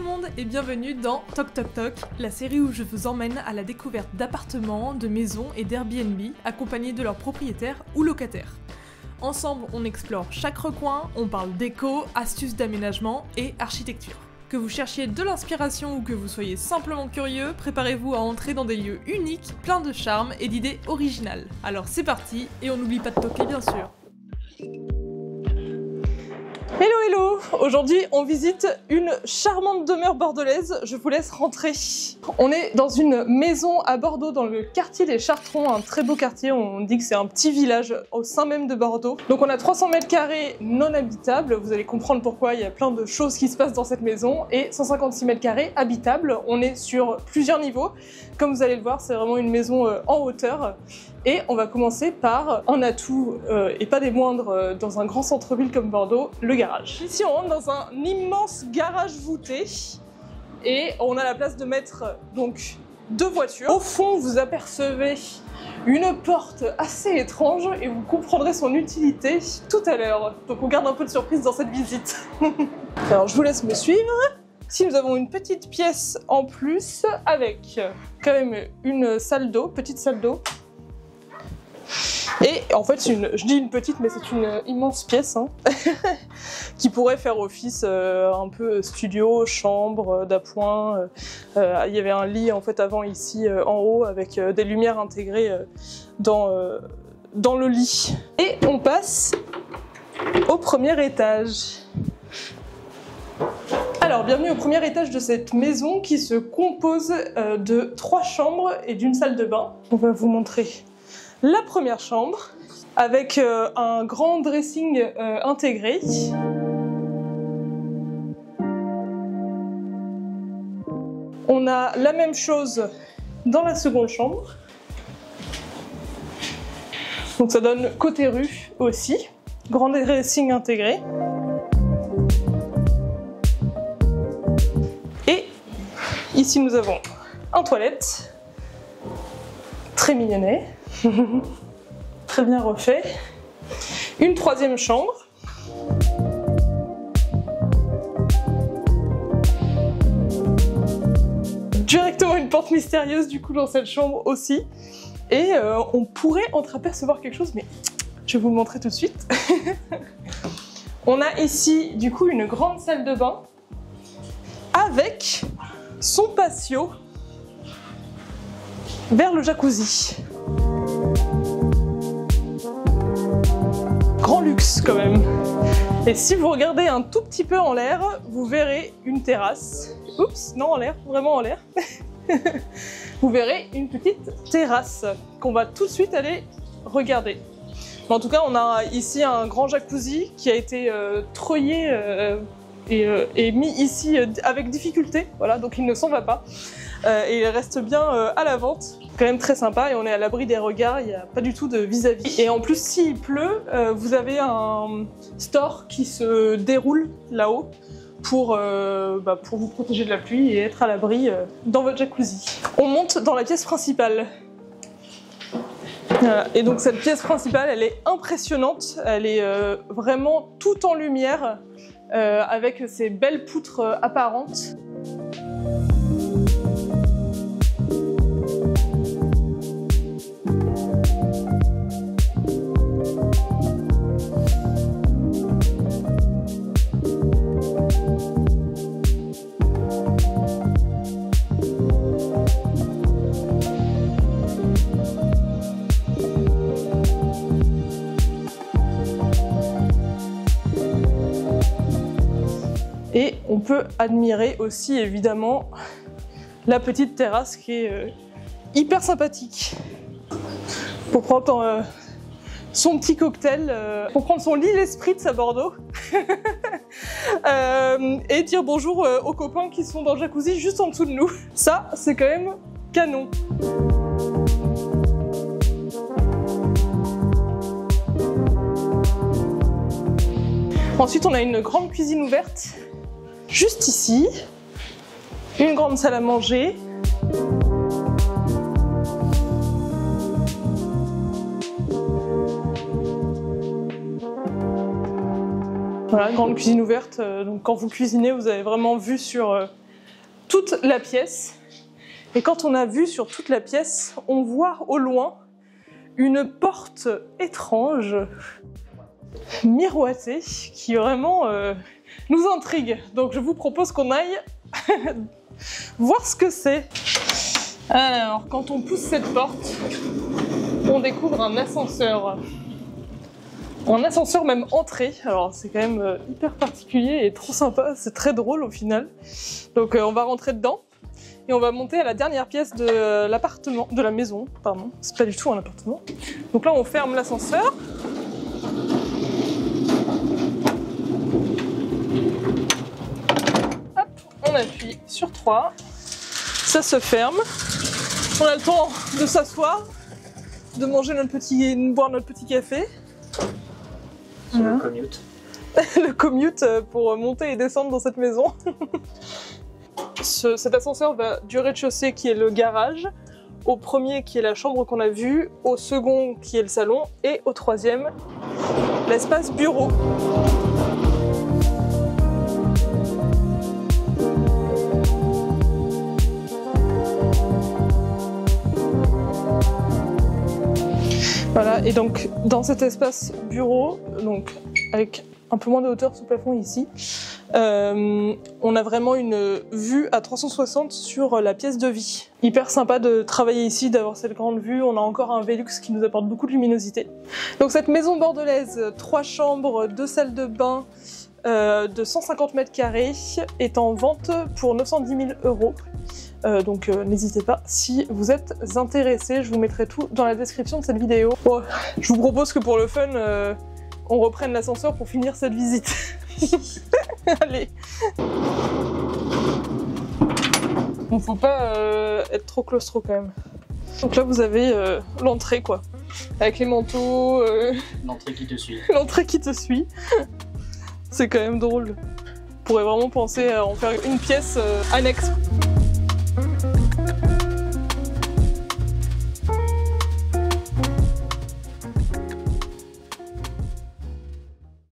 monde et bienvenue dans Toc Toc Toc, la série où je vous emmène à la découverte d'appartements, de maisons et d'Airbnb accompagnés de leurs propriétaires ou locataires. Ensemble, on explore chaque recoin, on parle déco, astuces d'aménagement et architecture. Que vous cherchiez de l'inspiration ou que vous soyez simplement curieux, préparez-vous à entrer dans des lieux uniques, pleins de charme et d'idées originales. Alors c'est parti, et on n'oublie pas de toquer bien sûr. Hello hello! Aujourd'hui on visite une charmante demeure bordelaise, je vous laisse rentrer. On est dans une maison à Bordeaux, dans le quartier des Chartrons, un très beau quartier, on dit que c'est un petit village au sein même de Bordeaux. Donc on a 300 mètres carrés non habitables, vous allez comprendre pourquoi, il y a plein de choses qui se passent dans cette maison, et 156 mètres carrés habitables, on est sur plusieurs niveaux. Comme vous allez le voir, c'est vraiment une maison en hauteur. Et on va commencer par un atout, et pas des moindres, dans un grand centre-ville comme Bordeaux, le garage. Ici on rentre dans un immense garage voûté, et on a la place de mettre donc 2 voitures. Au fond vous apercevez une porte assez étrange, et vous comprendrez son utilité tout à l'heure. Donc on garde un peu de surprise dans cette visite. Alors je vous laisse me suivre. Ici nous avons une petite pièce en plus, avec quand même une salle d'eau, petite salle d'eau. Et en fait, je dis une petite, mais c'est une immense pièce hein, qui pourrait faire office un peu studio, chambre d'appoint. Il y avait un lit en fait avant ici en haut avec des lumières intégrées dans le lit. Et on passe au premier étage. Alors, bienvenue au premier étage de cette maison qui se compose de 3 chambres et d'une salle de bain. On va vous montrer la première chambre avec un grand dressing intégré. On a la même chose dans la seconde chambre. Donc ça donne côté rue aussi. Grand dressing intégré. Et ici nous avons un toilette très mignonnet. Très bien refait. Une 3e chambre. Directement une porte mystérieuse du coup dans cette chambre aussi. Et on pourrait entreapercevoir quelque chose, mais je vais vous le montrer tout de suite. On a ici du coup une grande salle de bain avec son patio vers le jacuzzi. Grand luxe quand même. Et si vous regardez un tout petit peu en l'air, vous verrez une terrasse. Oups, non en l'air, vraiment en l'air. Vous verrez une petite terrasse qu'on va tout de suite aller regarder. Mais en tout cas, on a ici un grand jacuzzi qui a été treuillé et mis ici avec difficulté. Voilà, donc il ne s'en va pas. Et il reste bien à la vente. Quand même très sympa, et on est à l'abri des regards, il n'y a pas du tout de vis-à-vis. Et en plus, s'il pleut, vous avez un store qui se déroule là-haut pour vous protéger de la pluie et être à l'abri dans votre jacuzzi. On monte dans la pièce principale. Voilà. Et donc cette pièce principale, elle est impressionnante, elle est vraiment toute en lumière, avec ces belles poutres apparentes. Et on peut admirer aussi évidemment la petite terrasse qui est hyper sympathique. Pour prendre son petit cocktail, pour prendre son Lille Esprit à Bordeaux. Et dire bonjour aux copains qui sont dans le jacuzzi juste en dessous de nous. Ça, c'est quand même canon. Ensuite, on a une grande cuisine ouverte. Juste ici, une grande salle à manger. Voilà, grande cuisine ouverte, donc quand vous cuisinez, vous avez vraiment vue sur toute la pièce. Et quand on a vu sur toute la pièce, on voit au loin une porte étrange, miroitée, qui vraiment nous intrigue. Donc je vous propose qu'on aille voir ce que c'est. Alors, quand on pousse cette porte, on découvre un ascenseur. Un ascenseur même entré. Alors c'est quand même hyper particulier et trop sympa, c'est très drôle au final. Donc on va rentrer dedans. Et on va monter à la dernière pièce de l'appartement, de la maison, pardon. C'est pas du tout un appartement. Donc là, on ferme l'ascenseur. Hop, on appuie sur 3. Ça se ferme. On a le temps de s'asseoir, de manger boire notre petit café. C'est le commute. Le commute pour monter et descendre dans cette maison. Cet ascenseur va du rez-de-chaussée qui est le garage, au premier qui est la chambre qu'on a vue, au second qui est le salon et au troisième l'espace bureau. Voilà, et donc dans cet espace bureau, donc avec un peu moins de hauteur sous plafond ici, on a vraiment une vue à 360 sur la pièce de vie. Hyper sympa de travailler ici, d'avoir cette grande vue. On a encore un Velux qui nous apporte beaucoup de luminosité. Donc cette maison bordelaise, 3 chambres, 2 salles de bain, de 150 mètres carrés, est en vente pour 910 000 €. Donc n'hésitez pas si vous êtes intéressés, je vous mettrai tout dans la description de cette vidéo. Bon, je vous propose que pour le fun, on reprenne l'ascenseur pour finir cette visite. Allez. Bon, faut pas être trop claustro quand même. Donc là vous avez l'entrée quoi, avec les manteaux. L'entrée qui te suit. L'entrée qui te suit. C'est quand même drôle. On pourrait vraiment penser à en faire une pièce annexe.